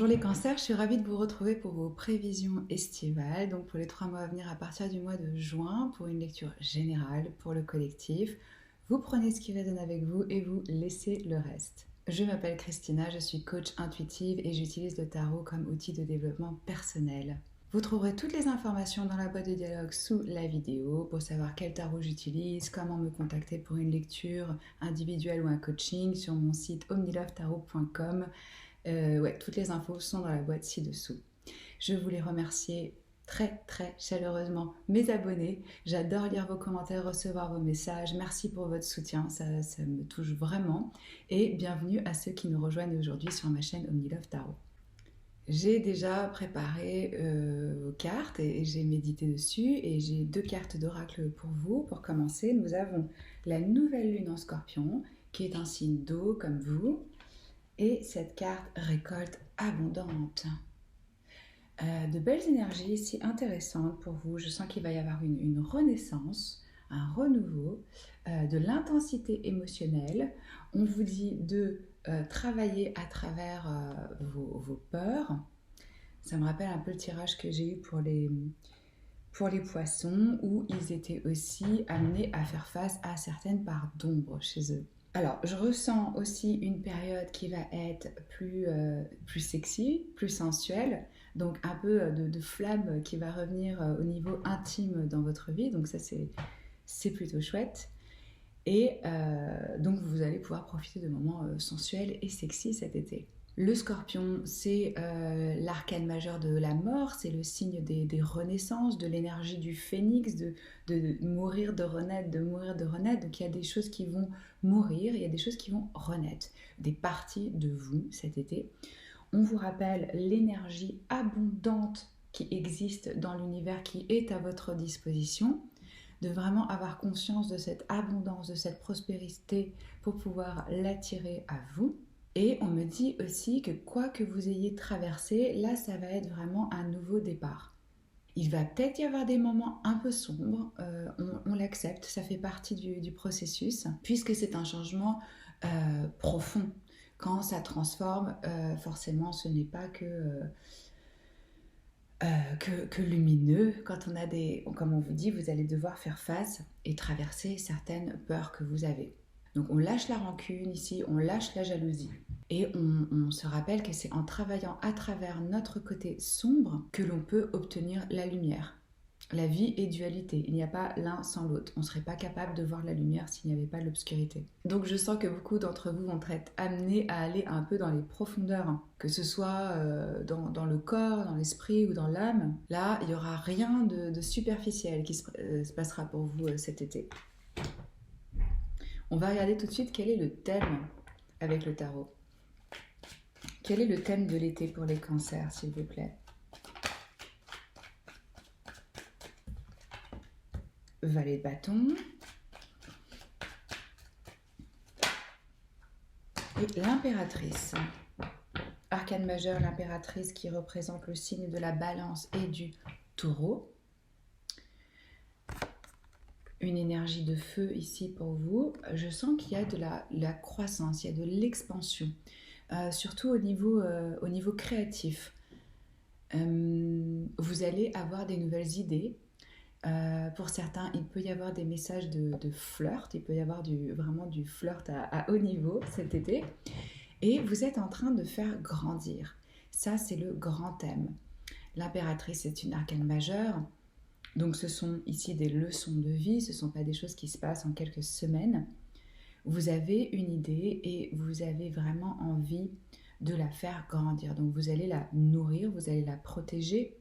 Bonjour les cancers, je suis ravie de vous retrouver pour vos prévisions estivales, donc pour les 3 mois à venir à partir du mois de juin, pour une lecture générale pour le collectif. Vous prenez ce qui résonne avec vous et vous laissez le reste. Je m'appelle Christina, je suis coach intuitive et j'utilise le tarot comme outil de développement personnel. Vous trouverez toutes les informations dans la boîte de dialogue sous la vidéo pour savoir quel tarot j'utilise, comment me contacter pour une lecture individuelle ou un coaching sur mon site omnilovetarot.com. Toutes les infos sont dans la boîte ci-dessous. Je voulais remercier très chaleureusement mes abonnés. J'adore lire vos commentaires, recevoir vos messages. Merci pour votre soutien, ça me touche vraiment. Et bienvenue à ceux qui nous rejoignent aujourd'hui sur ma chaîne Omnilove Tarot. J'ai déjà préparé vos cartes et j'ai médité dessus et j'ai 2 cartes d'oracle pour vous. Pour commencer, nous avons la nouvelle lune en Scorpion qui est un signe d'eau comme vous. Et cette carte récolte abondante. De belles énergies ici intéressantes pour vous. Je sens qu'il va y avoir une renaissance, un renouveau, de l'intensité émotionnelle. On vous dit de travailler à travers vos peurs. Ça me rappelle un peu le tirage que j'ai eu pour les poissons, où ils étaient aussi amenés à faire face à certaines parts d'ombre chez eux. Alors, je ressens aussi une période qui va être plus sexy, plus sensuelle, donc un peu de flamme qui va revenir au niveau intime dans votre vie, donc ça c'est plutôt chouette. Et donc vous allez pouvoir profiter de moments sensuels et sexy cet été. Le Scorpion, c'est l'arcane majeur de la mort, c'est le signe des renaissances, de l'énergie du phénix, de mourir, de renaître, de mourir, de renaître. Donc il y a des choses qui vont mourir, il y a des choses qui vont renaître, des parties de vous cet été. On vous rappelle l'énergie abondante qui existe dans l'univers, qui est à votre disposition, de vraiment avoir conscience de cette abondance, de cette prospérité pour pouvoir l'attirer à vous. Et on me dit aussi que quoi que vous ayez traversé, là ça va être vraiment un nouveau départ. Il va peut-être y avoir des moments un peu sombres, on l'accepte, ça fait partie du processus, puisque c'est un changement profond. Quand ça transforme, forcément ce n'est pas que lumineux. Quand on a comme on vous dit, vous allez devoir faire face et traverser certaines peurs que vous avez. Donc on lâche la rancune ici, on lâche la jalousie. Et on se rappelle que c'est en travaillant à travers notre côté sombre que l'on peut obtenir la lumière. La vie est dualité, il n'y a pas l'un sans l'autre. On ne serait pas capable de voir la lumière s'il n'y avait pas l'obscurité. Donc je sens que beaucoup d'entre vous vont être amenés à aller un peu dans les profondeurs, que ce soit dans le corps, dans l'esprit ou dans l'âme. Là, il n'y aura rien de superficiel qui se passera pour vous cet été. On va regarder tout de suite quel est le thème avec le tarot. Quel est le thème de l'été pour les cancers, s'il vous plaît? Valet de bâton. Et l'impératrice. Arcane majeur, l'impératrice qui représente le signe de la balance et du taureau. Une énergie de feu ici pour vous. Je sens qu'il y a de la croissance, il y a de l'expansion, surtout au niveau créatif. Vous allez avoir des nouvelles idées. Pour certains, il peut y avoir des messages de flirt, il peut y avoir vraiment du flirt à haut niveau cet été. Et vous êtes en train de faire grandir. Ça, c'est le grand thème. L'impératrice est une arcane majeure. Donc ce sont ici des leçons de vie, ce ne sont pas des choses qui se passent en quelques semaines. Vous avez une idée et vous avez vraiment envie de la faire grandir. Donc vous allez la nourrir, vous allez la protéger.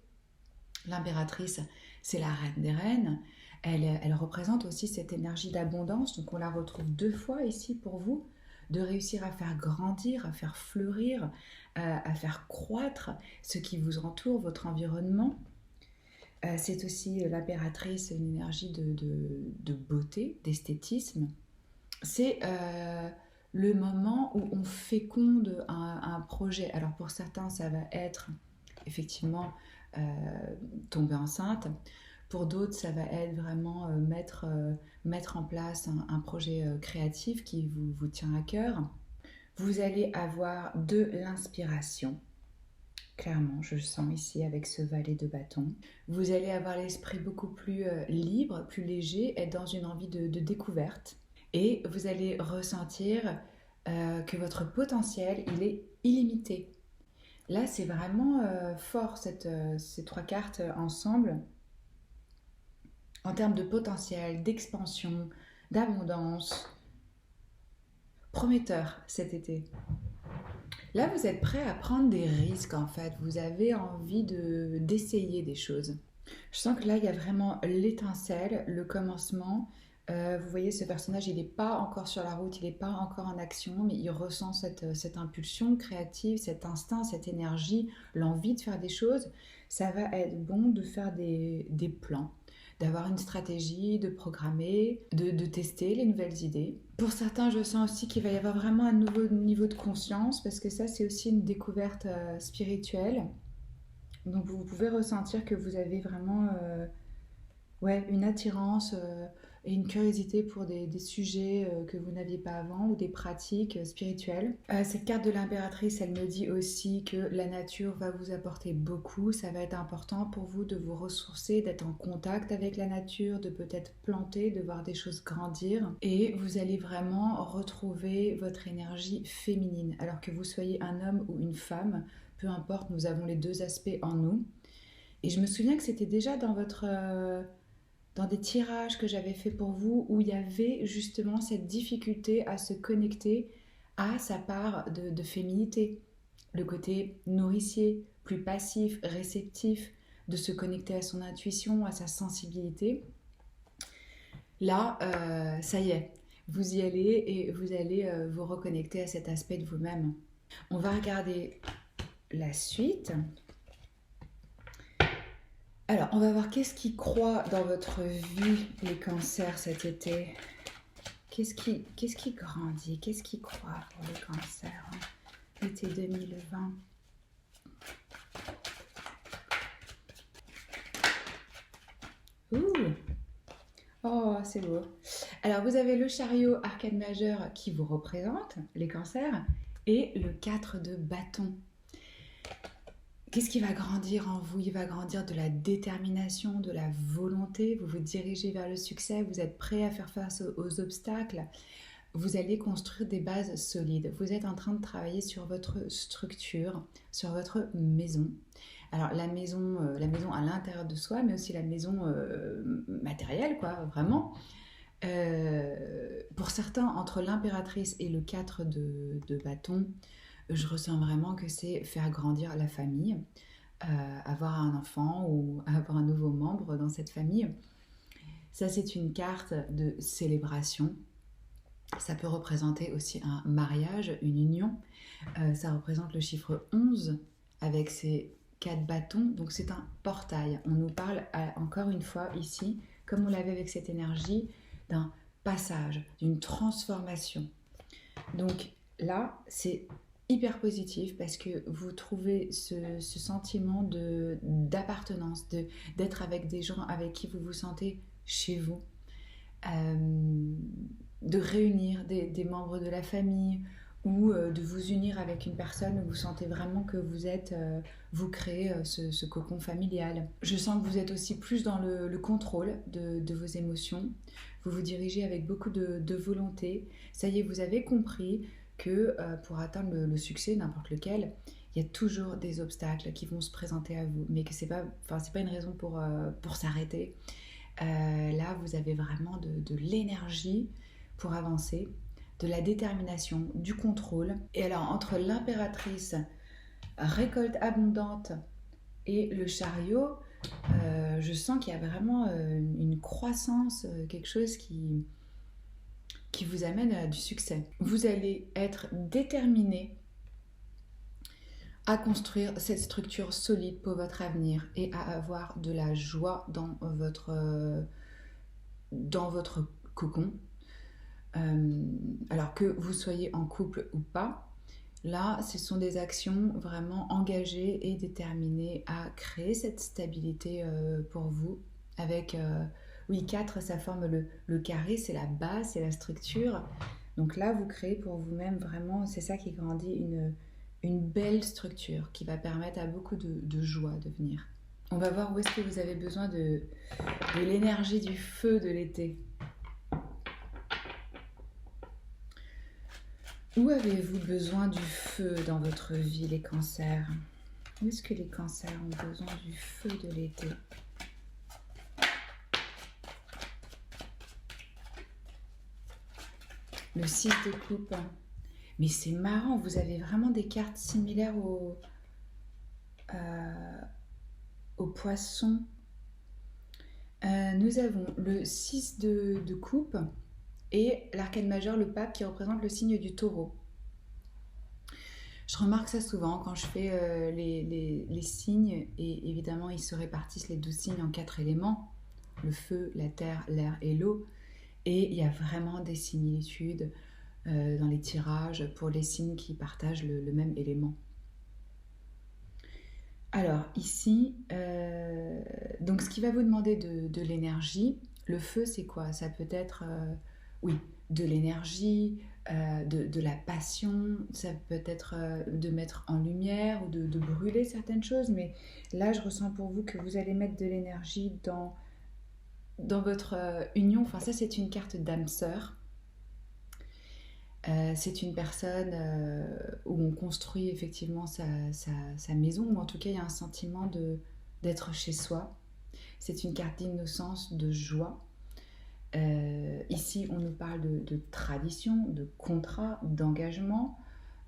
L'impératrice, c'est la reine des reines. Elle représente aussi cette énergie d'abondance. Donc on la retrouve 2 fois ici pour vous, de réussir à faire grandir, à faire fleurir, à faire croître ce qui vous entoure, votre environnement. C'est aussi l'impératrice, une énergie de beauté, d'esthétisme. C'est le moment où on féconde un projet. Alors pour certains, ça va être effectivement tomber enceinte. Pour d'autres, ça va être vraiment mettre en place un projet créatif qui vous tient à cœur. Vous allez avoir de l'inspiration. Clairement, je le sens ici avec ce valet de bâton. Vous allez avoir l'esprit beaucoup plus libre, plus léger, être dans une envie de découverte. Et vous allez ressentir que votre potentiel, il est illimité. Là, c'est vraiment fort, ces trois cartes ensemble, en termes de potentiel, d'expansion, d'abondance. Prometteur cet été. Là, vous êtes prêt à prendre des risques en fait. Vous avez envie d'essayer des choses. Je sens que là, il y a vraiment l'étincelle, le commencement. Vous voyez, ce personnage, il n'est pas encore sur la route, il n'est pas encore en action, mais il ressent cette impulsion créative, cet instinct, cette énergie, l'envie de faire des choses. Ça va être bon de faire des plans, d'avoir une stratégie, de programmer, de tester les nouvelles idées. Pour certains, je sens aussi qu'il va y avoir vraiment un nouveau niveau de conscience, parce que ça, c'est aussi une découverte spirituelle. Donc vous pouvez ressentir que vous avez vraiment une attirance et une curiosité pour des sujets que vous n'aviez pas avant ou des pratiques spirituelles. Cette carte de l'impératrice, elle me dit aussi que la nature va vous apporter beaucoup. Ça va être important pour vous de vous ressourcer, d'être en contact avec la nature, de peut-être planter, de voir des choses grandir. Et vous allez vraiment retrouver votre énergie féminine. Alors que vous soyez un homme ou une femme, peu importe, nous avons les deux aspects en nous. Et je me souviens que c'était déjà dans des tirages que j'avais fait pour vous où il y avait justement cette difficulté à se connecter à sa part de féminité. Le côté nourricier, plus passif, réceptif, de se connecter à son intuition, à sa sensibilité. Là, ça y est, vous y allez et vous allez vous reconnecter à cet aspect de vous-même. On va regarder la suite. Alors, on va voir qu'est-ce qui croît dans votre vie, les cancers, cet été. Qu'est-ce qui grandit? Qu'est-ce qui croît pour les cancers, l'été 2020? Ouh! Oh, c'est beau. Alors, vous avez le chariot arcane majeur qui vous représente, les cancers, et le 4 de bâton. Qu'est-ce qui va grandir en vous? Il va grandir de la détermination, de la volonté. Vous vous dirigez vers le succès, vous êtes prêt à faire face aux obstacles. Vous allez construire des bases solides. Vous êtes en train de travailler sur votre structure, sur votre maison. Alors la maison à l'intérieur de soi, mais aussi la maison matérielle, quoi, vraiment. Pour certains, entre l'impératrice et le 4 de bâton, je ressens vraiment que c'est faire grandir la famille, avoir un enfant ou avoir un nouveau membre dans cette famille. Ça, c'est une carte de célébration. Ça peut représenter aussi un mariage, une union. Ça représente le chiffre 11 avec ses 4 bâtons. Donc c'est un portail. On nous parle encore une fois ici, comme on l'avait avec cette énergie, d'un passage, d'une transformation. Donc là, c'est hyper positif parce que vous trouvez ce sentiment d'appartenance, d'être avec des gens avec qui vous vous sentez chez vous, de réunir des membres de la famille ou de vous unir avec une personne où vous sentez vraiment que vous créez ce cocon familial. Je sens que vous êtes aussi plus dans le contrôle de vos émotions. Vous vous dirigez avec beaucoup de volonté. Ça y est, vous avez compris que pour atteindre le succès, n'importe lequel, il y a toujours des obstacles qui vont se présenter à vous, mais que c'est pas une raison pour s'arrêter. Là, vous avez vraiment de l'énergie pour avancer, de la détermination, du contrôle. Et alors, entre l'impératrice, récolte abondante et le chariot, je sens qu'il y a vraiment une croissance, quelque chose qui vous amène à du succès. Vous allez être déterminé à construire cette structure solide pour votre avenir et à avoir de la joie dans votre cocon. Alors que vous soyez en couple ou pas, là, ce sont des actions vraiment engagées et déterminées à créer cette stabilité pour vous avec... Oui, 4, ça forme le carré, c'est la base, c'est la structure. Donc là, vous créez pour vous-même vraiment, c'est ça qui grandit, une belle structure qui va permettre à beaucoup de joie de venir. On va voir où est-ce que vous avez besoin de l'énergie du feu de l'été. Où avez-vous besoin du feu dans votre vie, les cancers? Où est-ce que les cancers ont besoin du feu de l'été? Le 6 de coupe. Mais c'est marrant, vous avez vraiment des cartes similaires au poisson. Nous avons le 6 de coupe et l'arcane majeur, le pape, qui représente le signe du taureau. Je remarque ça souvent quand je fais les signes, et évidemment ils se répartissent les 12 signes en 4 éléments, le feu, la terre, l'air et l'eau, et il y a vraiment des similitudes dans les tirages pour les signes qui partagent le même élément. Alors ici, donc ce qui va vous demander de l'énergie, le feu c'est quoi? Ça peut être, oui, de l'énergie, de la passion, ça peut être de mettre en lumière ou de brûler certaines choses, mais là je ressens pour vous que vous allez mettre de l'énergie dans votre union. Enfin ça c'est une carte d'âme sœur. C'est une personne où on construit effectivement sa maison, ou en tout cas il y a un sentiment d'être chez soi. C'est une carte d'innocence, de joie. Ici on nous parle de tradition, de contrat, d'engagement.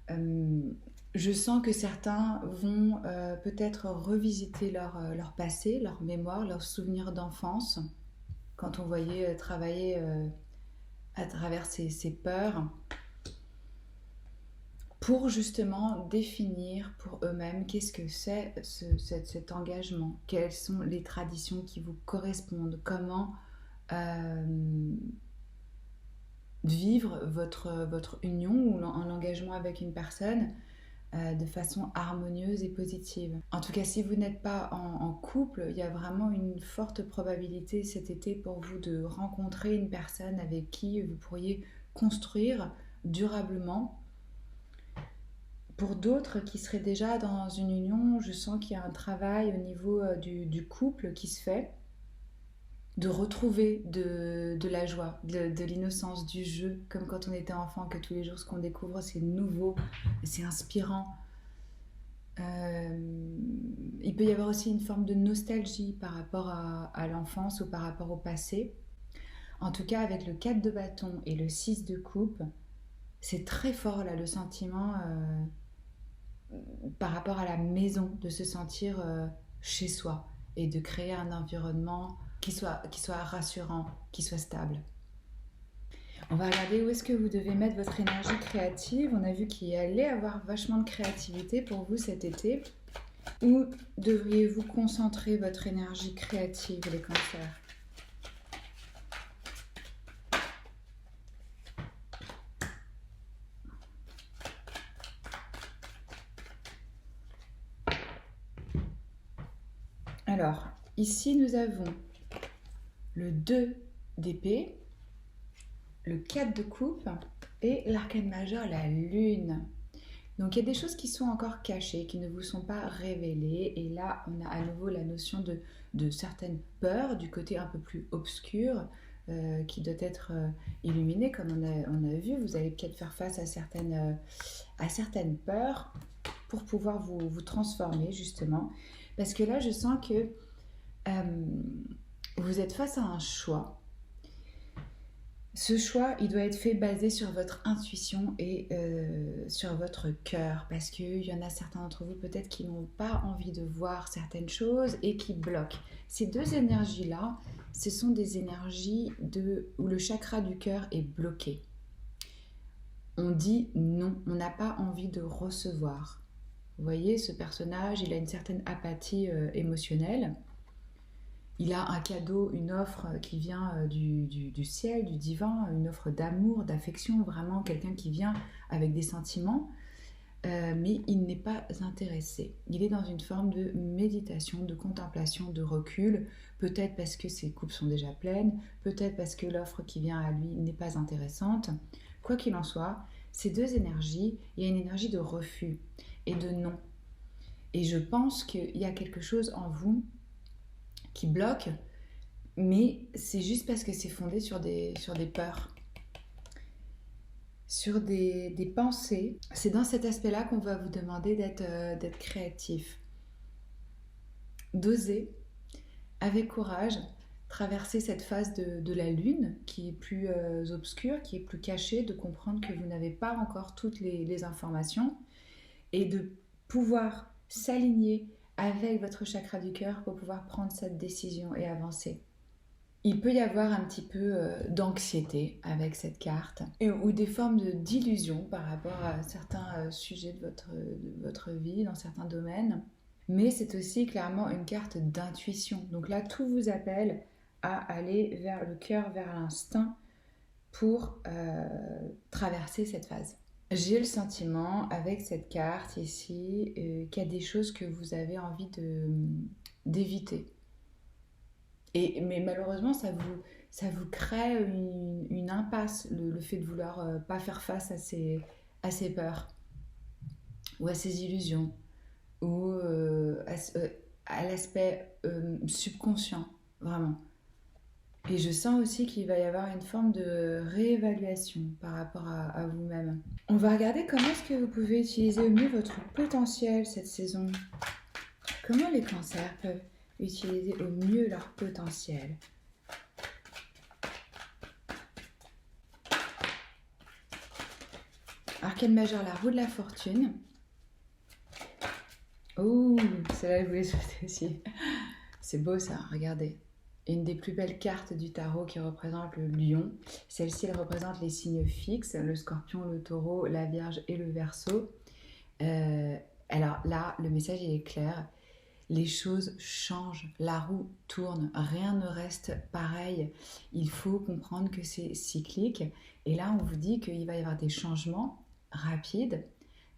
Je sens que certains vont peut-être revisiter leur passé, leur mémoire, leurs souvenirs d'enfance, quand on voyait travailler à travers ces peurs, pour justement définir pour eux-mêmes qu'est-ce que c'est cet engagement, quelles sont les traditions qui vous correspondent, comment vivre votre union ou l'engagement avec une personne de façon harmonieuse et positive. En tout cas, si vous n'êtes pas en couple, il y a vraiment une forte probabilité cet été pour vous de rencontrer une personne avec qui vous pourriez construire durablement. Pour d'autres qui seraient déjà dans une union, je sens qu'il y a un travail au niveau du couple qui se fait, de retrouver de la joie, de l'innocence, du jeu, comme quand on était enfant, que tous les jours ce qu'on découvre c'est nouveau, c'est inspirant. Il peut y avoir aussi une forme de nostalgie par rapport à l'enfance ou par rapport au passé. En tout cas, avec le 4 de bâton et le 6 de coupe, c'est très fort là, le sentiment par rapport à la maison, de se sentir chez soi et de créer un environnement qui soit rassurant, qui soit stable. On va regarder où est-ce que vous devez mettre votre énergie créative. On a vu qu'il y allait avoir vachement de créativité pour vous cet été. Où devriez-vous concentrer votre énergie créative, les cancers? Alors, ici nous avons le 2 d'épée, le 4 de coupe et l'arcane majeur, la lune. Donc il y a des choses qui sont encore cachées, qui ne vous sont pas révélées. Et là, on a à nouveau la notion de certaines peurs, du côté un peu plus obscur, qui doit être illuminé. Comme on a vu, vous allez peut-être faire face à certaines peurs pour pouvoir vous transformer, justement. Parce que là, je sens que vous êtes face à un choix. Ce choix, il doit être fait basé sur votre intuition et sur votre cœur, parce qu'il y en a certains d'entre vous peut-être qui n'ont pas envie de voir certaines choses et qui bloquent. Ces deux énergies-là, ce sont des énergies où le chakra du cœur est bloqué. On dit non, on n'a pas envie de recevoir. Vous voyez, ce personnage, il a une certaine apathie émotionnelle. Il a un cadeau, une offre qui vient du ciel, du divin, une offre d'amour, d'affection, vraiment quelqu'un qui vient avec des sentiments, mais il n'est pas intéressé. Il est dans une forme de méditation, de contemplation, de recul, peut-être parce que ses coupes sont déjà pleines, peut-être parce que l'offre qui vient à lui n'est pas intéressante. Quoi qu'il en soit, ces deux énergies, il y a une énergie de refus. et de non. Et je pense qu'il y a quelque chose en vous qui bloque, mais c'est juste parce que c'est fondé sur des peurs, sur des pensées. C'est dans cet aspect-là qu'on va vous demander d'être créatif, d'oser, avec courage, traverser cette phase de la lune qui est plus obscure, qui est plus cachée, de comprendre que vous n'avez pas encore toutes les informations et de pouvoir s'aligner avec votre chakra du cœur pour pouvoir prendre cette décision et avancer. Il peut y avoir un petit peu d'anxiété avec cette carte ou des formes d'illusion par rapport à certains sujets de votre vie, dans certains domaines. Mais c'est aussi clairement une carte d'intuition. Donc là, tout vous appelle à aller vers le cœur, vers l'instinct pour traverser cette phase. J'ai le sentiment avec cette carte ici qu'il y a des choses que vous avez envie d'éviter. Mais malheureusement, ça vous crée une impasse, le fait de vouloir pas faire face à ces peurs ou à ces illusions ou à l'aspect subconscient, vraiment. Et je sens aussi qu'il va y avoir une forme de réévaluation par rapport à vous-même. On va regarder comment est-ce que vous pouvez utiliser au mieux votre potentiel cette saison. Comment les cancers peuvent utiliser au mieux leur potentiel. Arcane majeur, la roue de la fortune. Oh, celle-là, je voulais sauter aussi. C'est beau ça, regardez. Une des plus belles cartes du tarot qui représente le lion. Celle-ci, elle représente les signes fixes, le scorpion, le taureau, la vierge et le verseau. Alors là, le message il est clair. Les choses changent, la roue tourne, rien ne reste pareil. Il faut comprendre que c'est cyclique. Et là, on vous dit qu'il va y avoir des changements rapides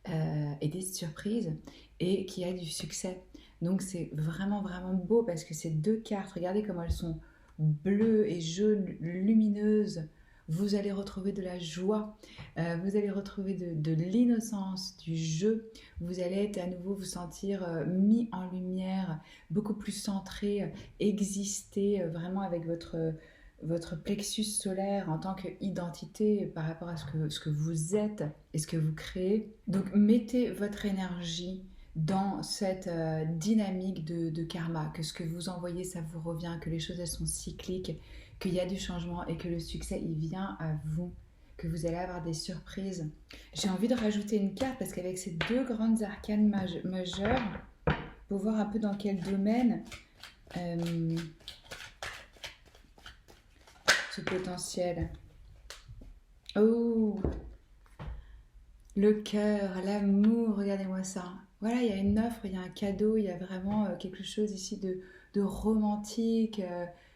et des surprises et qu'il y a du succès. Donc c'est vraiment vraiment beau parce que ces deux cartes, regardez comment elles sont bleues et jaunes, lumineuses. Vous allez retrouver de la joie, vous allez retrouver de l'innocence, du jeu. Vous allez à nouveau vous sentir mis en lumière, beaucoup plus centré, exister vraiment avec votre plexus solaire en tant qu'identité par rapport à ce que vous êtes et ce que vous créez. Donc mettez votre énergie dans cette dynamique de karma, que ce que vous envoyez, ça vous revient, que les choses elles sont cycliques, qu'il y a du changement et que le succès il vient à vous, que vous allez avoir des surprises. J'ai envie de rajouter une carte parce qu'avec ces deux grandes arcanes majeures, pour voir un peu dans quel domaine ce potentiel. Oh, le cœur, l'amour, regardez-moi ça. Voilà, il y a une offre, il y a un cadeau, il y a vraiment quelque chose ici de romantique,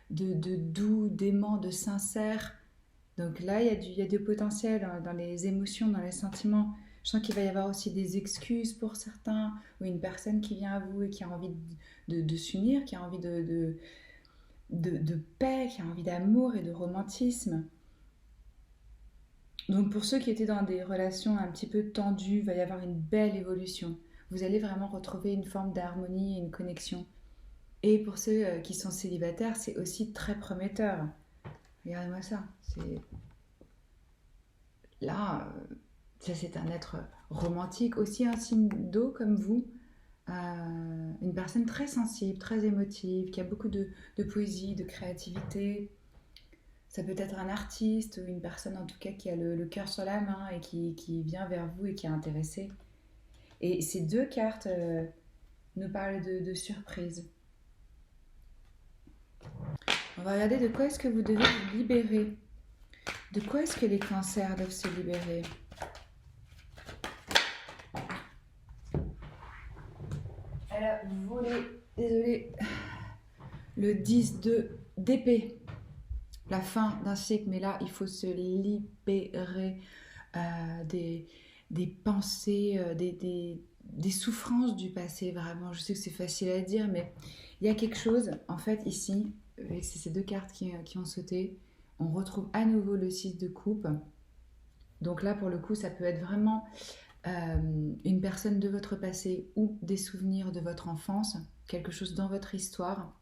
de doux, d'aimant, de sincère. Donc là, il y a du potentiel dans les émotions, dans les sentiments. Je sens qu'il va y avoir aussi des excuses pour certains, ou une personne qui vient à vous et qui a envie de s'unir, qui a envie de paix, qui a envie d'amour et de romantisme. Donc pour ceux qui étaient dans des relations un petit peu tendues, il va y avoir une belle évolution. Vous allez vraiment retrouver une forme d'harmonie et une connexion. Et pour ceux qui sont célibataires, c'est aussi très prometteur. Regardez-moi ça. Là, ça c'est un être romantique, aussi un signe d'eau comme vous. Une personne très sensible, très émotive, qui a beaucoup de poésie, de créativité. Ça peut être un artiste ou une personne en tout cas qui a le cœur sur la main et qui vient vers vous et qui est intéressé. Et ces deux cartes nous parlent de surprise. On va regarder de quoi est-ce que vous devez vous libérer. De quoi est-ce que les cancers doivent se libérer? Alors, vous voulez, désolé, le 10 d'épée, la fin d'un cycle, mais là, il faut se libérer des pensées, des souffrances du passé, vraiment. Je sais que c'est facile à dire, mais il y a quelque chose, en fait, ici, avec ces deux cartes qui ont sauté, on retrouve à nouveau le 6 de coupe. Donc là, pour le coup, ça peut être vraiment une personne de votre passé ou des souvenirs de votre enfance, quelque chose dans votre histoire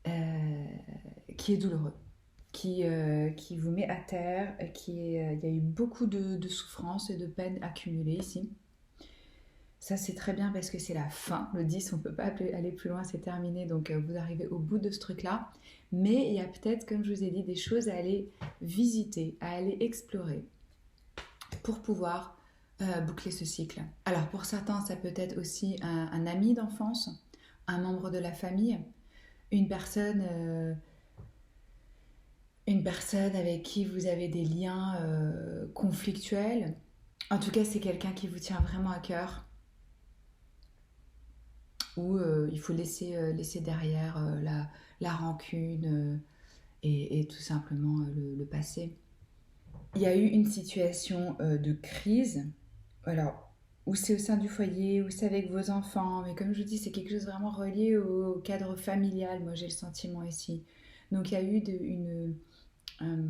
euh, qui est douloureux, qui vous met à terre, il y a eu beaucoup de souffrance et de peine accumulées ici. Ça, c'est très bien parce que c'est la fin. Le 10, on ne peut pas aller plus loin, c'est terminé. Donc, vous arrivez au bout de ce truc-là. Mais il y a peut-être, comme je vous ai dit, des choses à aller visiter, à aller explorer pour pouvoir boucler ce cycle. Alors, pour certains, ça peut être aussi un ami d'enfance, un membre de la famille, une personne, euh, une personne avec qui vous avez des liens conflictuels. En tout cas, c'est quelqu'un qui vous tient vraiment à cœur où il faut laisser derrière la rancune et tout simplement le passé. Il y a eu une situation de crise, alors, où c'est au sein du foyer, où c'est avec vos enfants, mais comme je vous dis, c'est quelque chose vraiment relié au cadre familial, moi j'ai le sentiment ici. Donc il y a eu euh,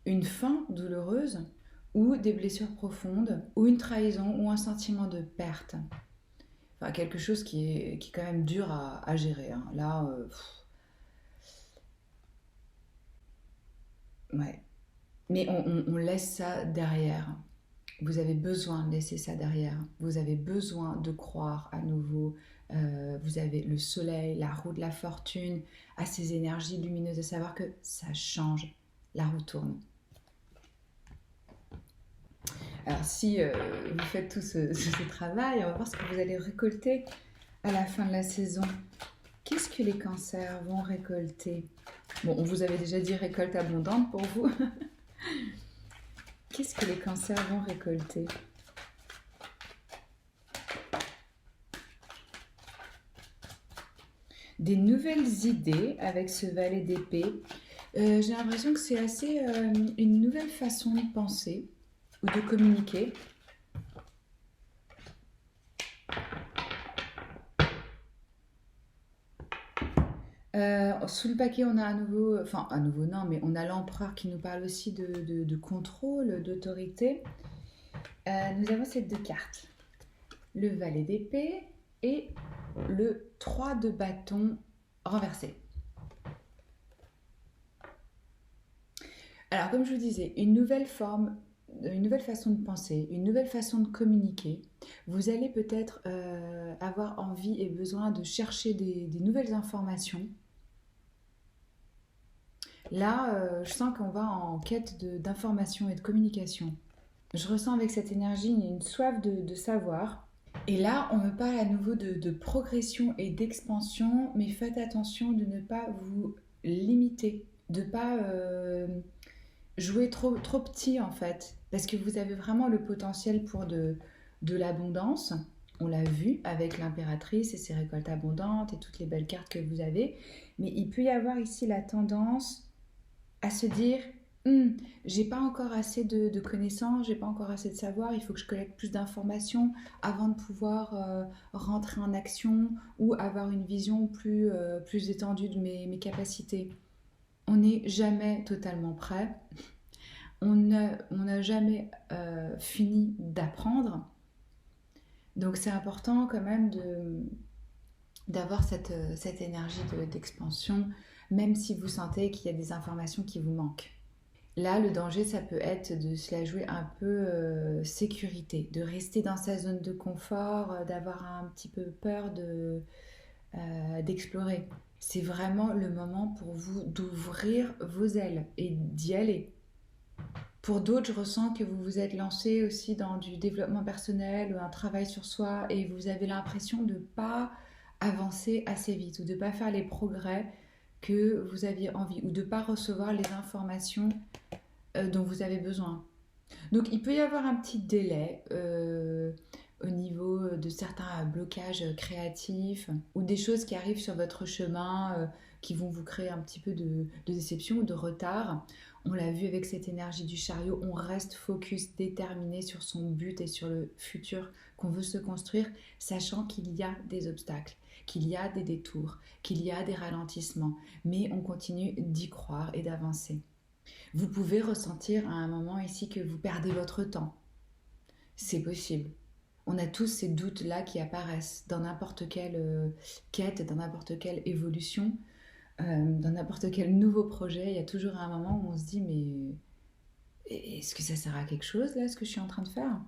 une fin douloureuse, ou des blessures profondes, ou une trahison, ou un sentiment de perte. Enfin, quelque chose qui est quand même dur à gérer, hein. Là, ouais. Mais on laisse ça derrière. Vous avez besoin de laisser ça derrière. Vous avez besoin de croire à nouveau. Vous avez le soleil, la roue de la fortune, à ces énergies lumineuses, de savoir que ça change. La roue tourne. Alors, si vous faites tout ce travail, on va voir ce que vous allez récolter à la fin de la saison. Qu'est-ce que les cancers vont récolter? Bon, on vous avait déjà dit récolte abondante pour vous. Qu'est-ce que les cancers vont récolter? Des nouvelles idées avec ce valet d'épée. J'ai l'impression que c'est assez une nouvelle façon de penser ou de communiquer. Sous le paquet, on a à nouveau, enfin à nouveau non, mais on a l'empereur qui nous parle aussi de contrôle, d'autorité. Nous avons ces deux cartes, le valet d'épée et le 3 de bâton renversé. Alors comme je vous disais, une nouvelle façon de penser, une nouvelle façon de communiquer. Vous allez peut-être avoir envie et besoin de chercher des nouvelles informations. Là, je sens qu'on va en quête d'information et de communication. Je ressens avec cette énergie une soif de savoir. Et là, on me parle à nouveau de progression et d'expansion, mais faites attention de ne pas vous limiter, de ne pas jouer trop petit en fait, parce que vous avez vraiment le potentiel pour de l'abondance. On l'a vu avec l'impératrice et ses récoltes abondantes et toutes les belles cartes que vous avez, mais il peut y avoir ici la tendance à se dire j'ai pas encore assez de connaissances, j'ai pas encore assez de savoir, il faut que je collecte plus d'informations avant de pouvoir rentrer en action ou avoir une vision plus étendue de mes capacités. On n'est jamais totalement prêt, on n'a jamais fini d'apprendre, donc c'est important quand même d'avoir cette énergie d'expansion, même si vous sentez qu'il y a des informations qui vous manquent. Là, le danger, ça peut être de se la jouer un peu sécurité, de rester dans sa zone de confort, d'avoir un petit peu peur d'explorer. C'est vraiment le moment pour vous d'ouvrir vos ailes et d'y aller. Pour d'autres, je ressens que vous vous êtes lancé aussi dans du développement personnel ou un travail sur soi et vous avez l'impression de ne pas avancer assez vite ou de ne pas faire les progrès que vous aviez envie ou de ne pas recevoir les informations dont vous avez besoin. Donc il peut y avoir un petit délai au niveau de certains blocages créatifs ou des choses qui arrivent sur votre chemin qui vont vous créer un petit peu de déception ou de retard. On l'a vu avec cette énergie du chariot, on reste focus, déterminé sur son but et sur le futur qu'on veut se construire, sachant qu'il y a des obstacles, qu'il y a des détours, qu'il y a des ralentissements, mais on continue d'y croire et d'avancer. Vous pouvez ressentir à un moment ici que vous perdez votre temps. c'est possible. On a tous ces doutes-là qui apparaissent dans n'importe quelle quête, dans n'importe quelle évolution, dans n'importe quel nouveau projet. Il y a toujours un moment où on se dit, mais est-ce que ça sert à quelque chose là, ce que je suis en train de faire?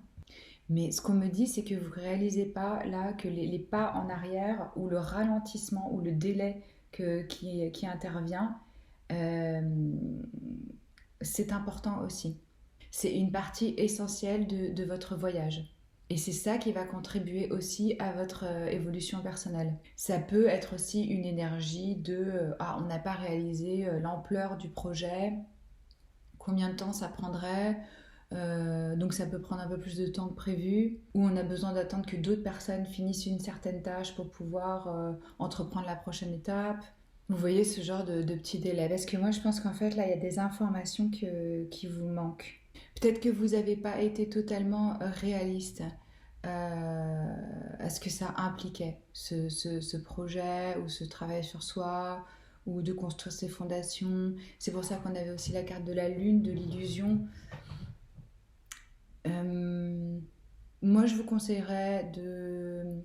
Mais ce qu'on me dit, c'est que vous ne réalisez pas là que les pas en arrière ou le ralentissement ou le délai qui intervient, euh, c'est important aussi. C'est une partie essentielle de votre voyage. Et c'est ça qui va contribuer aussi à votre évolution personnelle. Ça peut être aussi une énergie de ah, on n'a pas réalisé l'ampleur du projet, combien de temps ça prendrait, donc ça peut prendre un peu plus de temps que prévu, ou on a besoin d'attendre que d'autres personnes finissent une certaine tâche pour pouvoir entreprendre la prochaine étape. Vous voyez ce genre de petits délais. Parce que moi je pense qu'en fait là il y a des informations qui vous manquent. Peut-être que vous n'avez pas été totalement réaliste à ce que ça impliquait, ce projet ou ce travail sur soi, ou de construire ses fondations. C'est pour ça qu'on avait aussi la carte de la lune, de l'illusion. Euh, Moi, je vous conseillerais de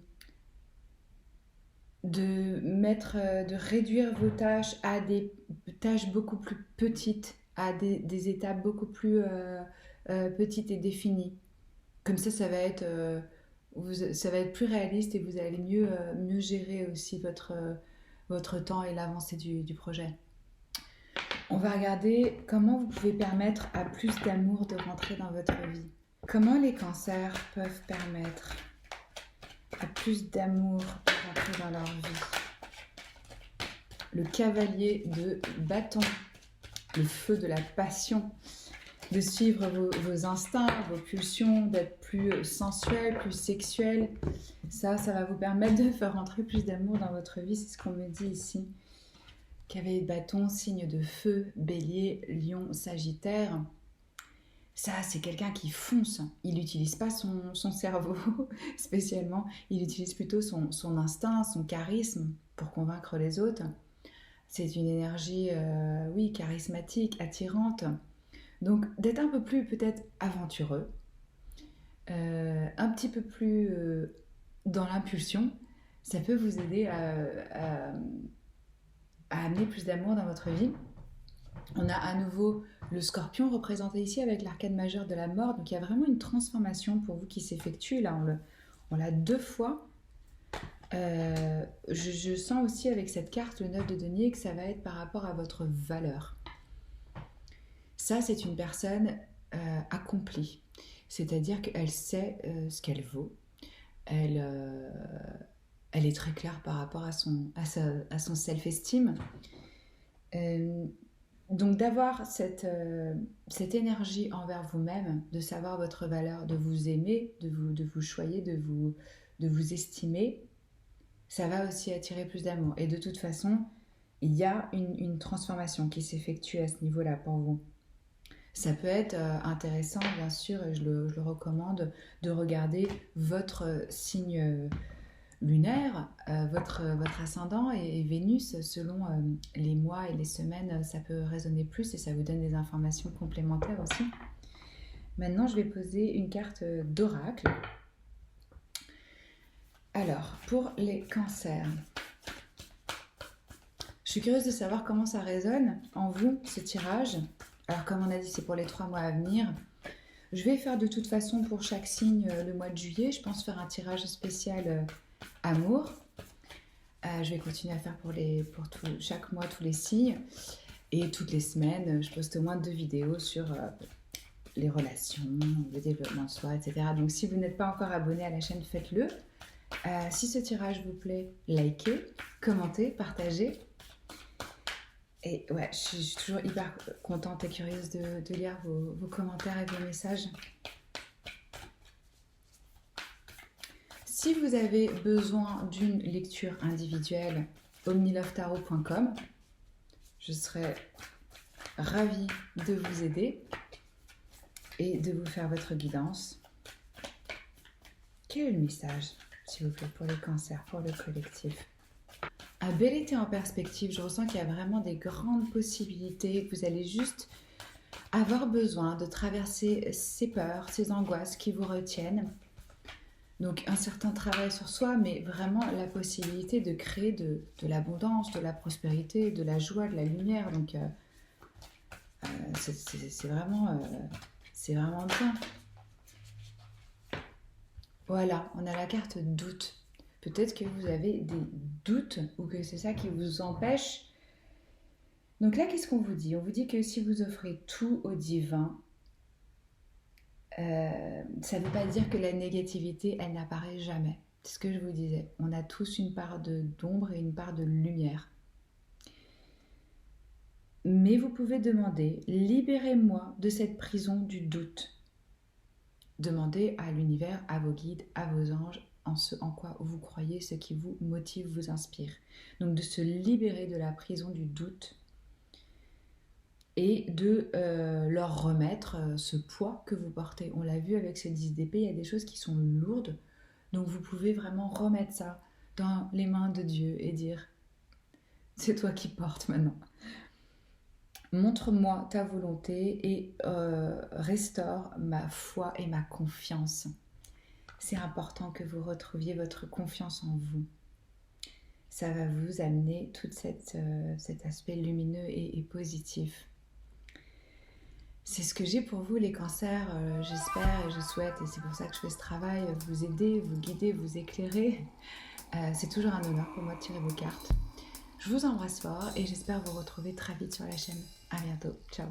réduire vos tâches à des tâches beaucoup plus petites, à des étapes beaucoup plus petites et définies. Comme ça va être, ça va être plus réaliste et vous allez mieux gérer aussi votre temps et l'avancée du projet. On va regarder comment vous pouvez permettre à plus d'amour de rentrer dans votre vie. Comment les cancers peuvent permettre à plus d'amour de rentrer dans leur vie. Le cavalier de bâton, le feu de la passion, de suivre vos instincts, vos pulsions, d'être plus sensuel, plus sexuel. Ça va vous permettre de faire rentrer plus d'amour dans votre vie, c'est ce qu'on me dit ici. Cavalier de bâton, signe de feu, bélier, lion, sagittaire. Ça, c'est quelqu'un qui fonce. Il n'utilise pas son cerveau spécialement. Il utilise plutôt son instinct, son charisme pour convaincre les autres. C'est une énergie, oui, charismatique, attirante. Donc, d'être un peu plus peut-être aventureux, un petit peu plus dans l'impulsion, ça peut vous aider à amener plus d'amour dans votre vie. On a à nouveau le scorpion représenté ici avec l'arcane majeur de la mort. Donc il y a vraiment une transformation pour vous qui s'effectue. Là, on l'a 2 fois. Je sens aussi avec cette carte, le 9 de denier, que ça va être par rapport à votre valeur. Ça, c'est une personne accomplie. C'est-à-dire qu'elle sait ce qu'elle vaut. Elle est très claire par rapport à son self-esteem. Donc d'avoir cette énergie envers vous-même, de savoir votre valeur, de vous aimer, de vous choyer, de vous estimer, ça va aussi attirer plus d'amour. Et de toute façon, il y a une transformation qui s'effectue à ce niveau-là pour vous. Ça peut être intéressant, bien sûr, et je le recommande, de regarder votre signe lunaire, votre ascendant et Vénus, selon les mois et les semaines, ça peut résonner plus et ça vous donne des informations complémentaires aussi. Maintenant, je vais poser une carte d'oracle. Alors, pour les cancers, je suis curieuse de savoir comment ça résonne en vous, ce tirage. Alors, comme on a dit, c'est pour les 3 mois à venir. Je vais faire de toute façon pour chaque signe le mois de juillet. Je pense faire un tirage spécial amour. Je vais continuer à faire chaque mois tous les signes. Et toutes les semaines, je poste au moins 2 vidéos sur les relations, le développement de soi, etc. Donc si vous n'êtes pas encore abonné à la chaîne, faites-le. Si ce tirage vous plaît, likez, commentez, partagez. Et ouais, je suis toujours hyper contente et curieuse de lire vos commentaires et vos messages. Si vous avez besoin d'une lecture individuelle, omnilovetarot.com, je serai ravie de vous aider et de vous faire votre guidance. Quel est le message, s'il vous plaît, pour les cancers, pour le collectif? Un bel été en perspective, je ressens qu'il y a vraiment des grandes possibilités, que vous allez juste avoir besoin de traverser ces peurs, ces angoisses qui vous retiennent. Donc un certain travail sur soi, mais vraiment la possibilité de créer de l'abondance, de la prospérité, de la joie, de la lumière. Donc c'est vraiment bien. Voilà, on a la carte doute. Peut-être que vous avez des doutes ou que c'est ça qui vous empêche. Donc là, qu'est-ce qu'on vous dit? On vous dit que si vous offrez tout au divin, ça ne veut pas dire que la négativité, elle n'apparaît jamais. C'est ce que je vous disais. On a tous une part d'ombre et une part de lumière. Mais vous pouvez demander, libérez-moi de cette prison du doute. Demandez à l'univers, à vos guides, à vos anges, en ce en quoi vous croyez, ce qui vous motive, vous inspire. Donc de se libérer de la prison du doute et de leur remettre ce poids que vous portez. On l'a vu avec ces 10 d'épée, il y a des choses qui sont lourdes, donc vous pouvez vraiment remettre ça dans les mains de Dieu et dire, c'est toi qui portes maintenant. Montre-moi ta volonté et restaure ma foi et ma confiance. C'est important que vous retrouviez votre confiance en vous. Ça va vous amener tout cet aspect lumineux et positif. C'est ce que j'ai pour vous les cancers, j'espère et je souhaite, et c'est pour ça que je fais ce travail, vous aider, vous guider, vous éclairer. C'est toujours un honneur pour moi de tirer vos cartes. Je vous embrasse fort et j'espère vous retrouver très vite sur la chaîne. À bientôt, ciao.